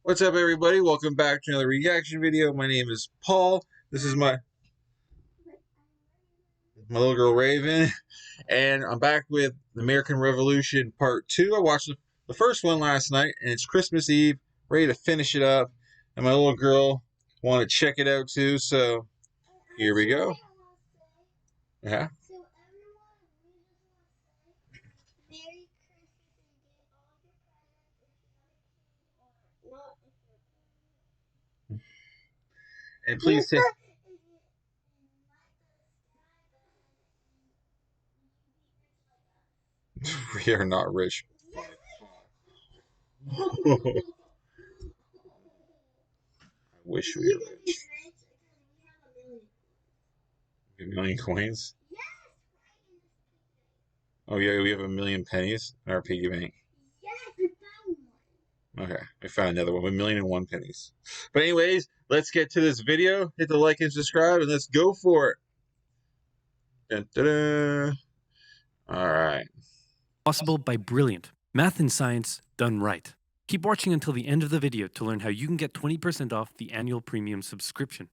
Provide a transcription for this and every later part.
What's up, everybody? Welcome back to another reaction video. My name is Paul. This is my little girl Raven, and I'm back with the American Revolution Part 2. I watched the first one last night, and it's Christmas Eve, ready to finish it up, and my little girl wanted to check it out too, so here we go. Yeah. And please say, we are not rich. I wish we were rich. A million coins? Oh yeah, we have a million pennies in our piggy bank. Okay, we found another one. 1,000,001 pennies. But anyways, let's get to this video. Hit the like and subscribe, and let's go for it. Dun, dun, dun. All right. Possible by brilliant. Math and science done right. Keep watching until the end of the video to learn how you can get 20% off the annual premium subscription.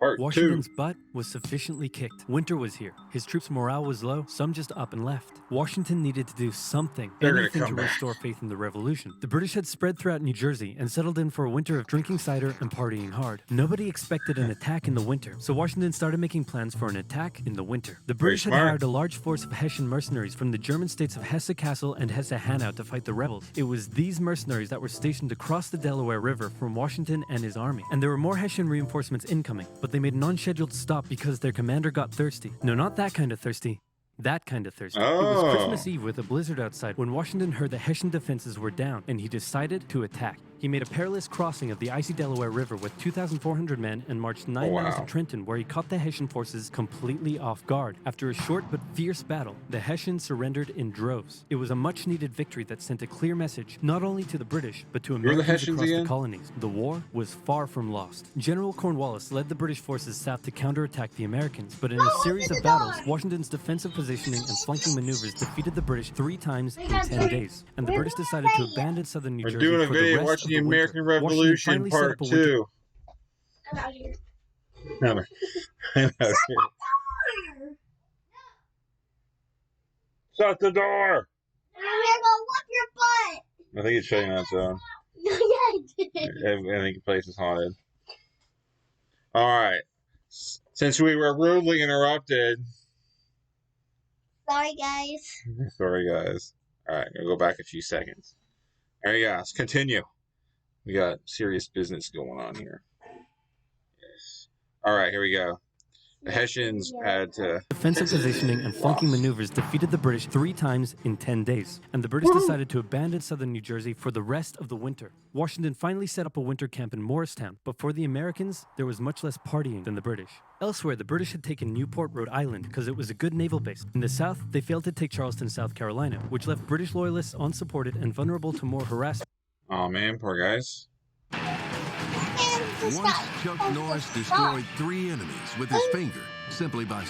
Part Washington's 2. butt was sufficiently kicked. Winter was here. His troops' morale was low. Some just up and left. Washington needed to do something, anything to restore faith in the revolution. The British had spread throughout New Jersey and settled in for a winter of drinking cider and partying hard. Nobody expected an attack in the winter, so Washington started making plans for an attack in the winter. The British had hired a large force of Hessian mercenaries from the German states of Hesse-Kassel and Hesse-Hanau to fight the rebels. It was these mercenaries that were stationed across the Delaware River from Washington and his army. And there were more Hessian reinforcements incoming, but they made an unscheduled stop because their commander got thirsty. No, not that kind of thirsty. That kind of thirsty. Oh. It was Christmas Eve with a blizzard outside when Washington heard the Hessian defenses were down, and he decided to attack. He made a perilous crossing of the icy Delaware River with 2,400 men and marched 9 miles to Trenton, where he caught the Hessian forces completely off guard. After a short but fierce battle, the Hessians surrendered in droves. It was a much-needed victory that sent a clear message, not only to the British, but to Americans across the colonies. The war was far from lost. General Cornwallis led the British forces south to counterattack the Americans, but in a series of battles, Washington's defensive positioning and flanking maneuvers defeated the British 3 times in 10 days, and the British decided to abandon southern New Jersey for the rest of the American Revolution Part 2. I'm out here. I'm out here. Shut the door! I'm gonna go whoop your butt! I think it's shutting on its own. Yeah, I did. I think the place is haunted. Alright. Since we were rudely interrupted. Sorry, guys. Sorry, guys. Alright, I'm gonna go back a few seconds. Alright, guys, continue. We got serious business going on here. Yes. Alright, here we go. The Hessians had to... Defensive positioning and flanking maneuvers defeated the British 3 times in 10 days, and the British decided to abandon southern New Jersey for the rest of the winter. Washington finally set up a winter camp in Morristown, but for the Americans, there was much less partying than the British. Elsewhere, the British had taken Newport, Rhode Island, because it was a good naval base. In the south, they failed to take Charleston, South Carolina, which left British loyalists unsupported and vulnerable to more harassment. Oh man, poor guys. Once Chuck Norris destroyed 3 enemies with his finger simply by...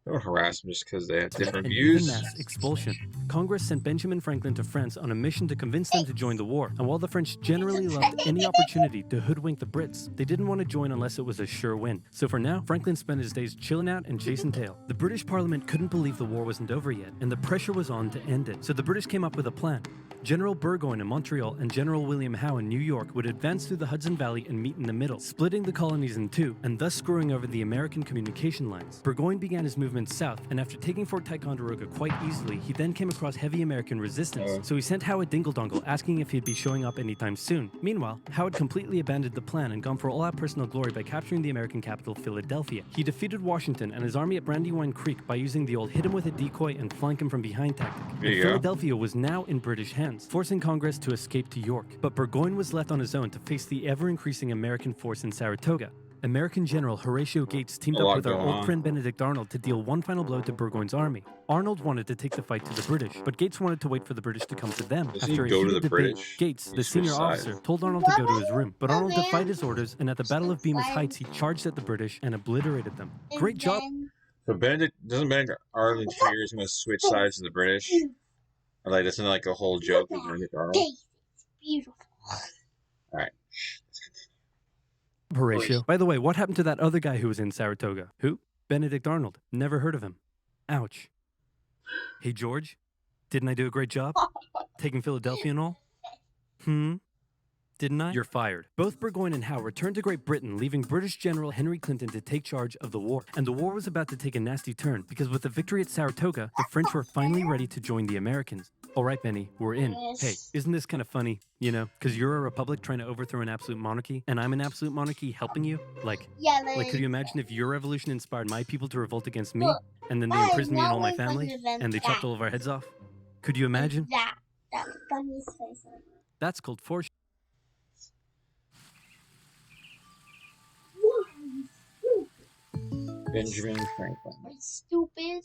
Don't harass them just because they have different views. Mass expulsion. Congress sent Benjamin Franklin to France on a mission to convince them to join the war. And while the French generally loved any opportunity to hoodwink the Brits, they didn't want to join unless it was a sure win. So for now, Franklin spent his days chilling out and chasing tail. The British Parliament couldn't believe the war wasn't over yet, and the pressure was on to end it. So the British came up with a plan. General Burgoyne in Montreal and General William Howe in New York would advance through the Hudson Valley and meet in the middle, splitting the colonies in 2, and thus screwing over the American communication lines. Burgoyne began his movement south, and after taking Fort Ticonderoga quite easily, he then came across heavy American resistance. So he sent Howe a dingle-dongle asking if he'd be showing up anytime soon. Meanwhile, Howe had completely abandoned the plan and gone for all-out personal glory by capturing the American capital, Philadelphia. He defeated Washington and his army at Brandywine Creek by using the old hit him with a decoy and flank him from behind tactic. And Philadelphia was now in British hands, forcing Congress to escape to York. But Burgoyne was left on his own to face the ever-increasing American force in Saratoga. American General Horatio Gates teamed up with our old friend Benedict Arnold to deal one final blow to Burgoyne's army. Arnold wanted to take the fight to the British, but Gates wanted to wait for the British to come to them. After a heated debate, Gates, the senior officer, told Arnold to go to his room, but Arnold defied his orders, and at the Battle of Bemis Heights, he charged at the British and obliterated them. Great job! So doesn't Benedict Arnold fear he's going to switch sides to the British? Or like, isn't it like a whole joke with Benedict Arnold? Beautiful. All right. Horatio. By the way, what happened to that other guy who was in Saratoga? Who? Benedict Arnold. Never heard of him. Ouch. Hey, George. Didn't I do a great job? Taking Philadelphia and all? Didn't I? You're fired. Both Burgoyne and Howe returned to Great Britain, leaving British General Henry Clinton to take charge of the war. And the war was about to take a nasty turn, because with the victory at Saratoga, the French were finally ready to join the Americans. All right, Benny, we're in. Hey, isn't this kind of funny? You know, because you're a republic trying to overthrow an absolute monarchy, and I'm an absolute monarchy helping you? Like, could you imagine if your revolution inspired my people to revolt against me, and then they imprisoned me and all my family, and they chopped all of our heads off? Could you imagine? That Bunny's face. That's called force. Benjamin Franklin. Are you stupid?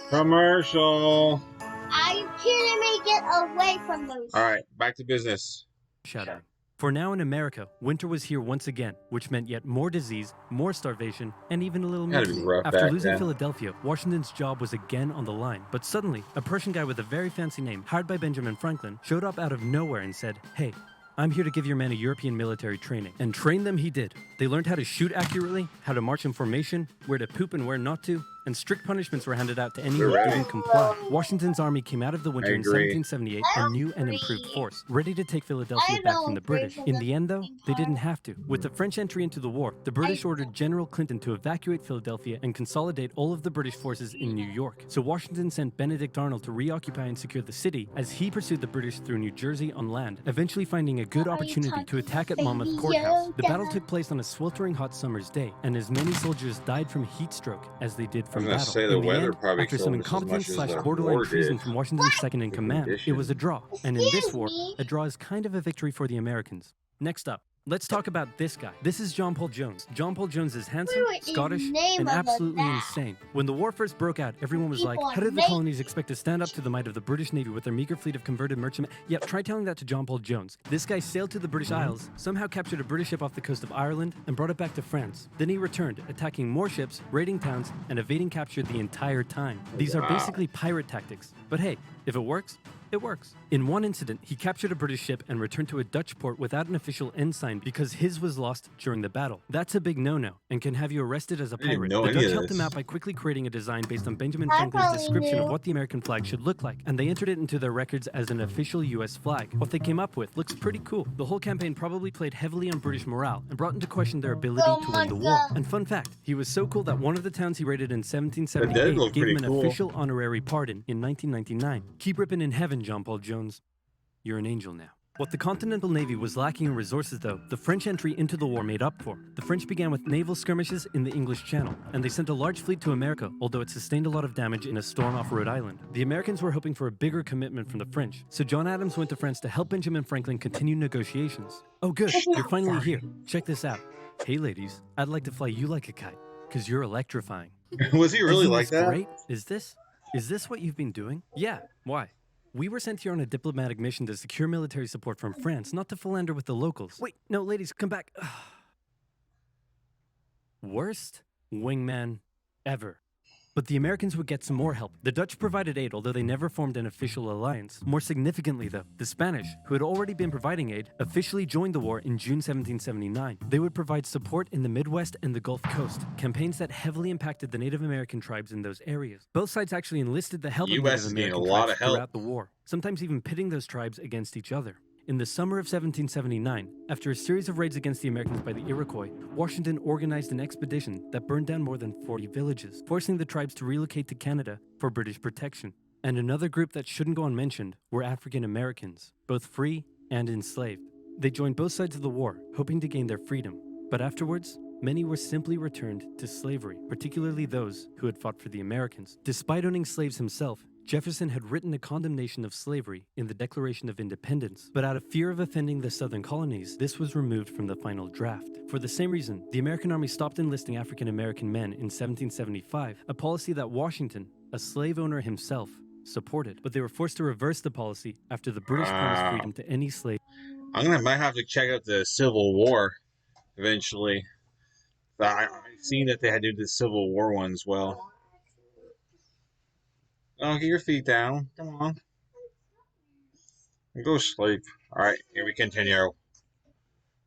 Commercial. Are you kidding me? Get away from those. All right, back to business. Shattering. For now in America, winter was here once again, which meant yet more disease, more starvation, and even a little Gotta be mutiny. rough After back losing then. Philadelphia, Washington's job was again on the line. But suddenly, a Prussian guy with a very fancy name, hired by Benjamin Franklin, showed up out of nowhere and said, "Hey, I'm here to give your men a European military training." And train them he did. They learned how to shoot accurately, how to march in formation, where to poop and where not to, and strict punishments were handed out to any who We're ready. didn't comply. Washington's army came out of the winter I in agree. 1778 a new and improved force, ready to take Philadelphia I back don't from the agree British. for In the the end, though, they fucking didn't have to. With the French entry into the war, the British ordered General Clinton to evacuate Philadelphia and consolidate all of the British forces in New York. So Washington sent Benedict Arnold to reoccupy and secure the city as he pursued the British through New Jersey on land, eventually finding a good What are you opportunity to attack at Monmouth Baby Courthouse. The Yoda? battle took place on a sweltering hot summer's day, and as many soldiers died from heat stroke as they did from gonna battle. say the In the weather end, probably after killed some us as incompetence much as slash the borderline war treason did. from Washington's second in command, it was a draw. And in this Excuse war, me? a draw is kind of a victory for the Americans. Next up, let's talk about this guy. This is John Paul Jones. John Paul Jones is handsome, What is the Scottish, name and of the absolutely guy? insane. When the war first broke out, everyone was like, People how did the make- colonies expect to stand up to the might of the British Navy with their meager fleet of converted merchantmen? Yep, try telling that to John Paul Jones. This guy sailed to the British Isles, somehow captured a British ship off the coast of Ireland, and brought it back to France. Then he returned, attacking more ships, raiding towns, and evading capture the entire time. These are Wow. basically pirate tactics. But hey, if it works, it works. In one incident, he captured a British ship and returned to a Dutch port without an official ensign because his was lost during the battle. That's a big no-no and can have you arrested as a didn't pirate. know The any Dutch of helped him this. out by quickly creating a design based on Benjamin I Franklin's probably description of knew. what the American flag should look like, and they entered it into their records as an official US flag. What they came up with looks pretty cool. The whole campaign probably played heavily on British morale and brought into question their ability Oh to my win the war. God. And fun fact, he was so cool that one of the towns he raided in That 1778 did look gave him pretty an cool. official honorary pardon in 1999. Keep ripping in heaven, John Paul Jones. You're an angel now. What the Continental Navy was lacking in resources, though, the French entry into the war made up for. The French began with naval skirmishes in the English Channel, and they sent a large fleet to America, although it sustained a lot of damage in a storm off Rhode Island. The Americans were hoping for a bigger commitment from the French, so John Adams went to France to help Benjamin Franklin continue negotiations. Oh good, you're finally here. Check this out. Hey ladies, I'd like to fly you like a kite, because you're electrifying. Was he really Isn't like this that? great? Is this what you've been doing? Yeah. Why? We were sent here on a diplomatic mission to secure military support from France, not to philander with the locals. Wait, no, ladies, come back. Worst wingman ever. But the Americans would get some more help. The Dutch provided aid, although they never formed an official alliance. More significantly, though, the Spanish, who had already been providing aid, officially joined the war in June 1779. They would provide support in the Midwest and the Gulf Coast, campaigns that heavily impacted the Native American tribes in those areas. Both sides actually enlisted the help of US Native is getting a American lot tribes of help. throughout the war, sometimes even pitting those tribes against each other. In the summer of 1779, after a series of raids against the Americans by the Iroquois, Washington organized an expedition that burned down more than 40 villages, forcing the tribes to relocate to Canada for British protection. And another group that shouldn't go unmentioned were African Americans, both free and enslaved. They joined both sides of the war, hoping to gain their freedom. But afterwards, many were simply returned to slavery, particularly those who had fought for the Americans. Despite owning slaves himself, Jefferson had written a condemnation of slavery in the Declaration of Independence, but out of fear of offending the southern colonies, this was removed from the final draft. For the same reason, the American Army stopped enlisting African American men in 1775, a policy that Washington, a slave owner himself, supported. But they were forced to reverse the policy after the British promised freedom to any slave. Might have to check out the Civil War eventually. I've seen that they had to do the Civil War ones well. Oh, get your feet down. Come on. Go sleep. All right, here we continue.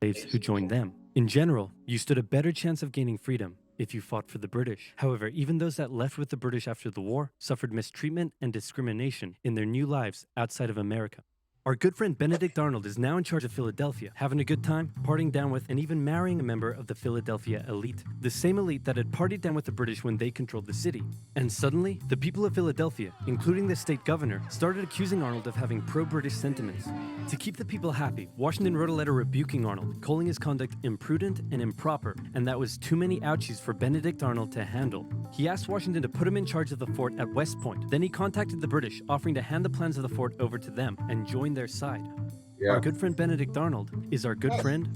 Slaves who joined them. In general, you stood a better chance of gaining freedom if you fought for the British. However, even those that left with the British after the war suffered mistreatment and discrimination in their new lives outside of America. Our good friend Benedict Arnold is now in charge of Philadelphia, having a good time, partying down with, and even marrying a member of the Philadelphia elite. The same elite that had partied down with the British when they controlled the city. And suddenly, the people of Philadelphia, including the state governor, started accusing Arnold of having pro-British sentiments. To keep the people happy, Washington wrote a letter rebuking Arnold, calling his conduct imprudent and improper, and that was too many ouchies for Benedict Arnold to handle. He asked Washington to put him in charge of the fort at West Point. Then he contacted the British, offering to hand the plans of the fort over to them and join their side. Yeah. Our good friend Benedict Arnold is our good friend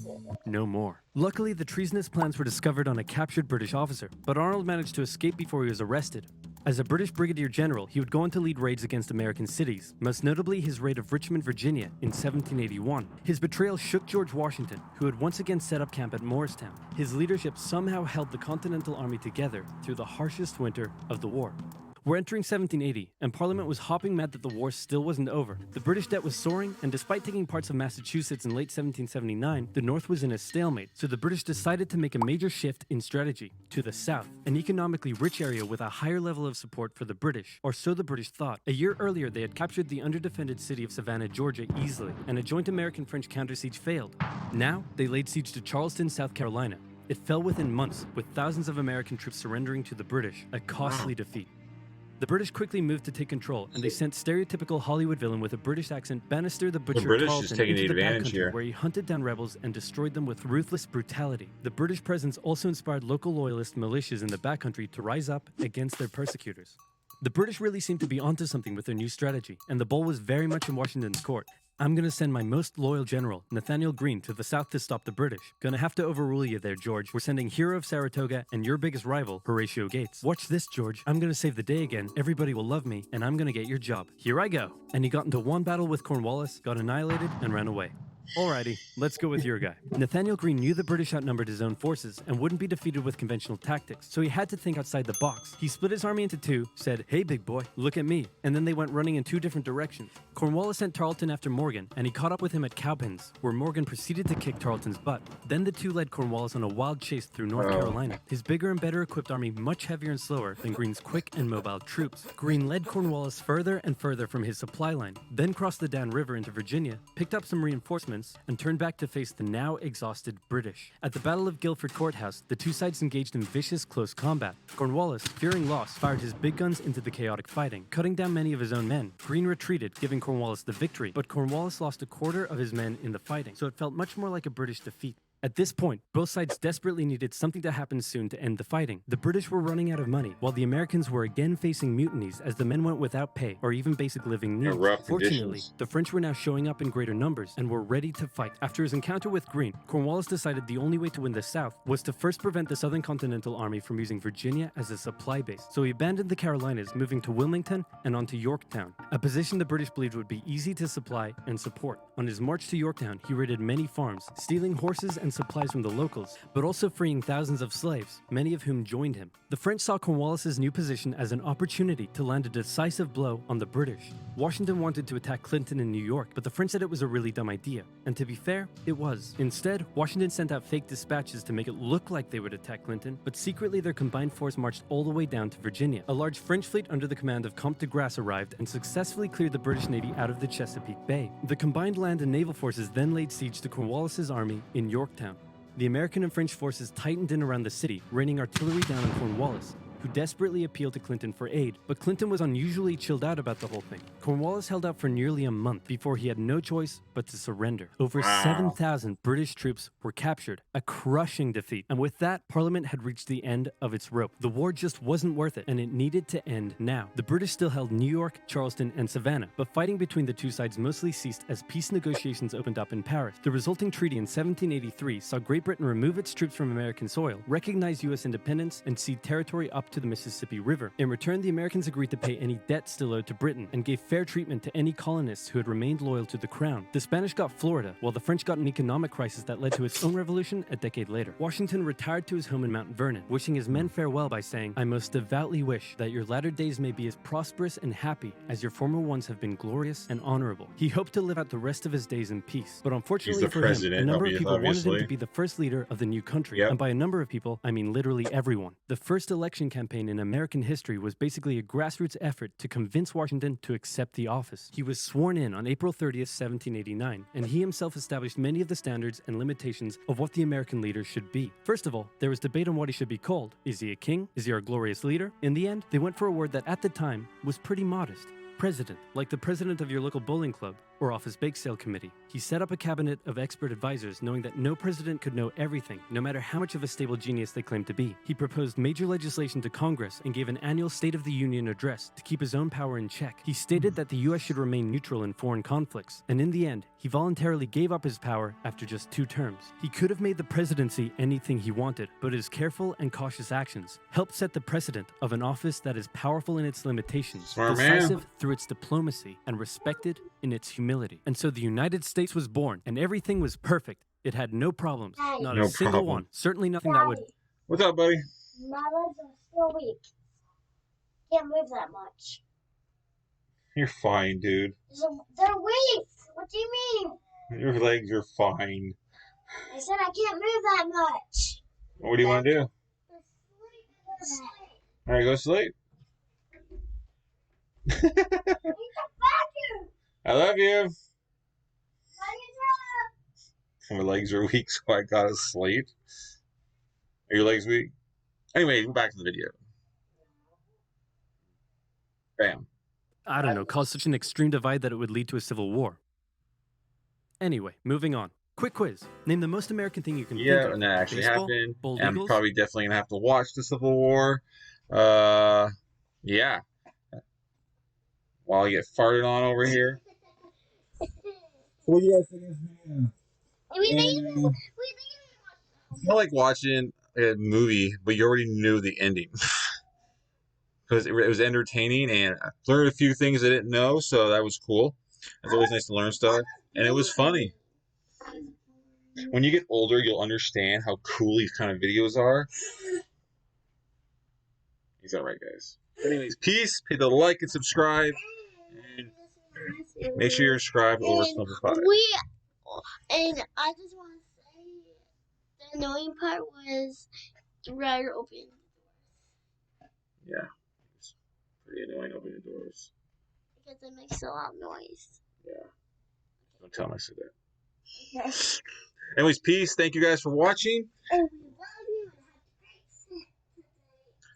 no more. Luckily, the treasonous plans were discovered on a captured British officer, but Arnold managed to escape before he was arrested. As a British brigadier general, he would go on to lead raids against American cities, most notably his raid of Richmond, Virginia in 1781. His betrayal shook George Washington, who had once again set up camp at Morristown. His leadership somehow held the Continental Army together through the harshest winter of the war. We're entering 1780, and Parliament was hopping mad that the war still wasn't over. The British debt was soaring, and despite taking parts of Massachusetts in late 1779, the North was in a stalemate, so the British decided to make a major shift in strategy to the South, an economically rich area with a higher level of support for the British, or so the British thought. A year earlier, they had captured the underdefended city of Savannah, Georgia easily, and a joint American-French counter-siege failed. Now, they laid siege to Charleston, South Carolina. It fell within months, with thousands of American troops surrendering to the British, a costly defeat. The British quickly moved to take control, and they sent stereotypical Hollywood villain with a British accent, Bannister the Butcher British is Tarleton, taking into the advantage backcountry, here. where he hunted down rebels and destroyed them with ruthless brutality. The British presence also inspired local loyalist militias in the backcountry to rise up against their persecutors. The British really seemed to be onto something with their new strategy, and the ball was very much in Washington's court. I'm gonna send my most loyal general, Nathaniel Greene, to the south to stop the British. Gonna have to overrule you there, George. We're sending hero of Saratoga and your biggest rival, Horatio Gates. Watch this, George. I'm gonna save the day again, everybody will love me, and I'm gonna get your job. Here I go. And he got into one battle with Cornwallis, got annihilated, and ran away. Alrighty, let's go with your guy. Nathaniel Greene knew the British outnumbered his own forces and wouldn't be defeated with conventional tactics, so he had to think outside the box. He split his army into two, said, "Hey big boy, look at me," and then they went running in two different directions. Cornwallis sent Tarleton after Morgan, and he caught up with him at Cowpens, where Morgan proceeded to kick Tarleton's butt. Then the two led Cornwallis on a wild chase through North Carolina, his bigger and better equipped army much heavier and slower than Greene's quick and mobile troops. Greene led Cornwallis further and further from his supply line, then crossed the Dan River into Virginia, picked up some reinforcements, and turned back to face the now exhausted British. At the Battle of Guilford Courthouse, the two sides engaged in vicious close combat. Cornwallis, fearing loss, fired his big guns into the chaotic fighting, cutting down many of his own men. Greene retreated, giving Cornwallis the victory, but Cornwallis lost a quarter of his men in the fighting, so it felt much more like a British defeat. At this point, both sides desperately needed something to happen soon to end the fighting. The British were running out of money, while the Americans were again facing mutinies as the men went without pay or even basic living needs. Fortunately, the French were now showing up in greater numbers and were ready to fight. After his encounter with Greene, Cornwallis decided the only way to win the South was to first prevent the Southern Continental Army from using Virginia as a supply base. So he abandoned the Carolinas, moving to Wilmington and on to Yorktown, a position the British believed would be easy to supply and support. On his march to Yorktown, he raided many farms, stealing horses and supplies from the locals, but also freeing thousands of slaves, many of whom joined him. The French saw Cornwallis's new position as an opportunity to land a decisive blow on the British. Washington wanted to attack Clinton in New York, but the French said it was a really dumb idea. And to be fair, it was. Instead, Washington sent out fake dispatches to make it look like they would attack Clinton, but secretly their combined force marched all the way down to Virginia. A large French fleet under the command of Comte de Grasse arrived and successfully cleared the British Navy out of the Chesapeake Bay. The combined land and naval forces then laid siege to Cornwallis's army in Yorktown. The American and French forces tightened in around the city, raining artillery down on Cornwallis, who desperately appealed to Clinton for aid, but Clinton was unusually chilled out about the whole thing. Cornwallis held out for nearly a month before he had no choice but to surrender. Over 7,000 British troops were captured, a crushing defeat, and with that, Parliament had reached the end of its rope. The war just wasn't worth it, and it needed to end now. The British still held New York, Charleston, and Savannah, but fighting between the two sides mostly ceased as peace negotiations opened up in Paris. The resulting treaty in 1783 saw Great Britain remove its troops from American soil, recognize U.S. independence, and cede territory up to the Mississippi River. In return, the Americans agreed to pay any debt still owed to Britain and gave fair treatment to any colonists who had remained loyal to the crown. The Spanish got Florida, while the French got an economic crisis that led to its own revolution a decade later. Washington retired to his home in Mount Vernon, wishing his men farewell by saying, "I most devoutly wish that your latter days may be as prosperous and happy as your former ones have been glorious and honorable." He hoped to live out the rest of his days in peace, but unfortunately for him, a number of people wanted him to be the first leader of the new country, and by a number of people, I mean literally everyone. The first election campaign in American history was basically a grassroots effort to convince Washington to accept the office. He was sworn in on April 30th, 1789, and he himself established many of the standards and limitations of what the American leader should be. First of all, there was debate on what he should be called. Is he a king? Is he our glorious leader? In the end, they went for a word that at the time was pretty modest. President, like the president of your local bowling club or office bake sale committee. He set up a cabinet of expert advisors, knowing that no president could know everything, no matter how much of a stable genius they claimed to be. He proposed major legislation to Congress and gave an annual State of the Union address to keep his own power in check. He stated that the U.S. should remain neutral in foreign conflicts, and in the end, he voluntarily gave up his power after just 2 terms. He could have made the presidency anything he wanted, but his careful and cautious actions helped set the precedent of an office that is powerful in its limitations, decisive through its diplomacy, and respected in its humility. And so the United States was born, and everything was perfect. It had no problems, not a single one. Certainly nothing that would... What's up, buddy? My legs are still weak. Can't move that much. You're fine, dude. They're weak. What do you mean? Your legs are fine. I said I can't move that much. What do you want to do? All right, go sleep. I love you. My legs are weak, so I gotta sleep. Are your legs weak? Anyway, go back to the video. Bam. I don't know, caused such an extreme divide that it would lead to a civil war. Anyway, moving on. Quick quiz. Name the most American thing you can think of. Yeah, and that actually Baseball, happened. Bald And I'm Eagles? probably definitely gonna have to watch the Civil War. Yeah. While I get farted on over here. What do you guys think of this video? I feel like watching a movie, but you already knew the ending. Because it was entertaining, and I learned a few things I didn't know, so that was cool. It's always nice to learn stuff. And it was funny. When you get older, you'll understand how cool these kind of videos are. Is that right, guys? Anyways, peace. Hit the like and subscribe. And make sure you're subscribed to OverSimplified. And I just want to say the annoying part was the router opening the doors. Yeah. It's pretty annoying opening the doors. Because it makes a lot of noise. Yeah. Don't tell them I said that. Anyways, peace. Thank you guys for watching. And we love you and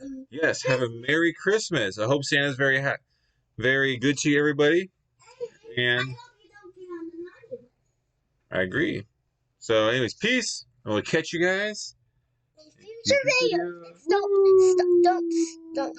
have a great Yes, have a Merry Christmas. I hope Santa's very good to you, everybody. And I hope you don't get on the naughty. I agree. So, anyways, peace. And we'll catch you guys. Future videos. Don't.